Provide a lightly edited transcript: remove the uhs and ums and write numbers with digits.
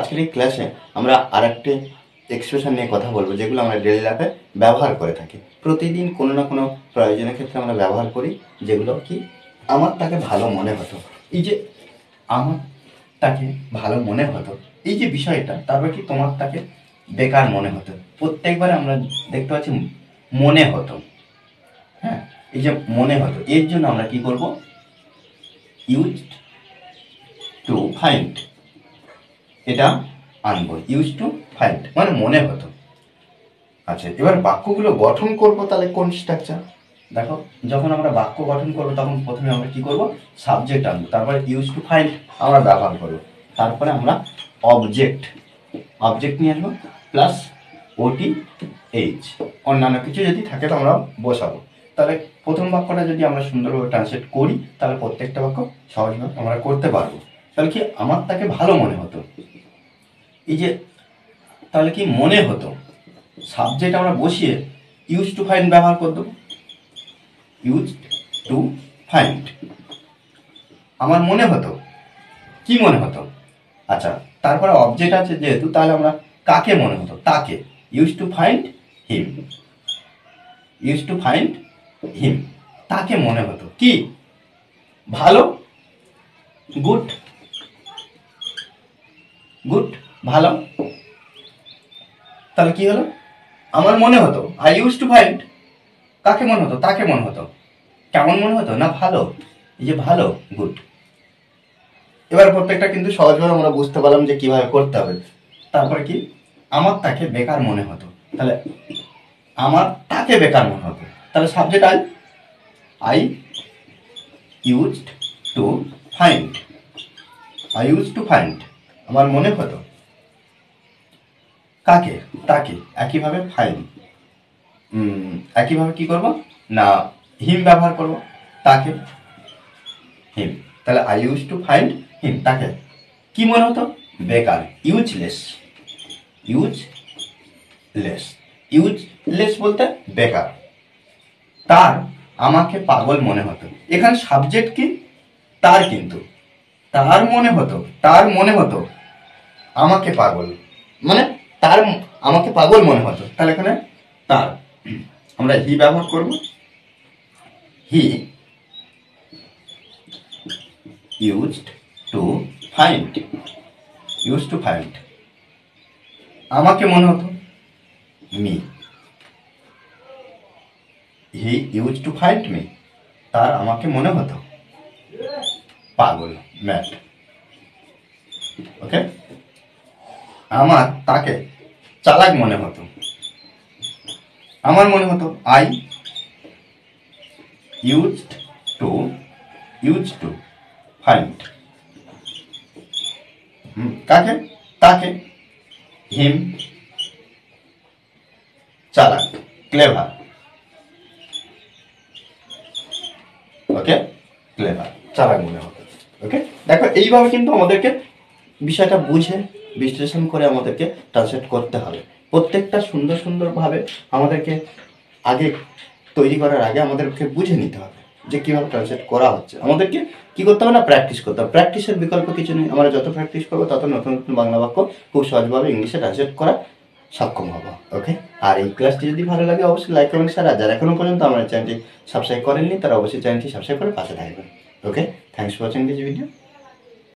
আজকের এই ক্লাসে আমরা আরেকটি এক্সপ্রেশন নিয়ে কথা বলবো, যেগুলো আমরা ডেইলি লাইফে ব্যবহার করে থাকি। প্রতিদিন কোনো না কোনো প্রয়োজনের ক্ষেত্রে আমরা ব্যবহার করি, যেগুলো কি আমার তাকে ভালো মনে হতো। এই যে আমার তাকে ভালো মনে হতো, এই যে বিষয়টা, তারপর কি তোমার তাকে বেকার মনে হতো। প্রত্যেকবার আমরা দেখতে পাচ্ছি মনে হতো। হ্যাঁ, এই যে মনে হতো, এর জন্য আমরা কি করব? ইউজড টু ফাইন্ড, এটা আনবো। ইউজ টু ফাইন্ড মানে মনে হতো। আচ্ছা, এবার বাক্যগুলো গঠন করব, তাহলে কোন স্ট্রাকচার? দেখো, যখন আমরা বাক্য গঠন করবো তখন প্রথমে আমরা কি করব? সাবজেক্ট আনবো, তারপরে ইউজ টু ফাইন্ড আমরা ব্যবহার করবো, তারপরে আমরা অবজেক্ট নিয়ে আসবো, প্লাস ওটি এইচ, অন্যান্য কিছু যদি থাকে তো আমরা বসাবো। তাহলে প্রথম বাক্যটা যদি আমরা সুন্দরভাবে ট্রান্সলেট করি, তাহলে প্রত্যেকটা বাক্য সহজভাবে আমরা করতে পারবো। তাহলে কি আমার তাকে ভালো মনে হতো, এই যে তাহলে কি মনে হতো, সাবজেক্ট আমরা বসিয়ে ইউজ টু ফাইন্ড ব্যবহার করে দেবো। ইউজ টু ফাইন্ড, আমার মনে হতো, কি মনে হতো। আচ্ছা, তারপরে অবজেক্ট আছে যেহেতু, তাহলে আমরা কাকে মনে হতো? তাকে। Use to find him, use to find him, তাকে মনে হতো কি ভালো, গুড, গুড ভালো। তাহলে কি হলো? আমার মনে হতো, আই ইউজ টু ফাইন্ড, কাকে মনে হতো? তাকে মনে হতো। কেমন মনে হতো? না ভালো, এই যে ভালো, গুড। এবার প্রত্যেকটা কিন্তু সহজভাবে আমরা বুঝতে পারলাম যে কিভাবে করতে হবে। তারপরে কি? আমার তাকে বেকার মনে হতো, তাহলে আমার তাকে বেকার মনে হতো, তাহলে subject I used to find, I use to find, আমার মনে হতো। কাকে? তাকে। একইভাবে ফাইন্ড, একইভাবে কি করব না হিম ব্যবহার করব, তাকে হিম, তাহলে I use to find him, তাকে কি মনে হতো? বেকার, ইউজলেস, ইউজলেস, ইউজলেস বলতে বেকার। তার আমাকে পাগল মনে হতো, এখানে সাবজেক্ট কি? তার, কিন্তু তার মনে হতো, তার মনে হতো আমাকে পাগল, মানে তার আমাকে পাগল মনে হতো, তাহলে এখানে তার আমরা হি ব্যবহার করব। He used to find, use to find, আমাকে মনে হতো me, he use to find me, তার আমাকে মনে হতো পাগল, ম্যাড। ওকে, আমার তাকে চালাক মনে হতো, আমার মনে হতো আই ইউজড টু ফাইন্ড, কাকে? তাকে, হিম চালাক, ক্লেভার। ওকে, ক্লেভার, চালাক মনে হতো। ওকে, দেখো এইভাবে কিন্তু আমাদেরকে বিষয়টা বুঝে বিশ্লেষণ করে আমাদেরকে ট্রান্সলেট করতে হবে। প্রত্যেকটা সুন্দর সুন্দরভাবে আমাদেরকে আগে তৈরি করার আগে আমাদেরকে বুঝে নিতে হবে যে কীভাবে ট্রান্সলেট করা হচ্ছে। আমাদেরকে কী করতে হবে না, প্র্যাকটিস করতে হবে। প্র্যাকটিসের বিকল্প কিছু নেই। আমরা যত প্র্যাকটিস করবো তত নতুন নতুন বাংলা বাক্য খুব সহজভাবে ইংলিশে ট্রান্সলেট করা সক্ষম হবো। ওকে, আর এই ক্লাসটি যদি ভালো লাগে অবশ্যই লাইক কমেন্ট শেয়ার, আর যারা এখনো পর্যন্ত আমার চ্যানেলটি সাবস্ক্রাইব করেননি তারা অবশ্যই চ্যানেলটি সাবস্ক্রাইব করে পাশে থাকবেন। Okay, thanks for watching this video.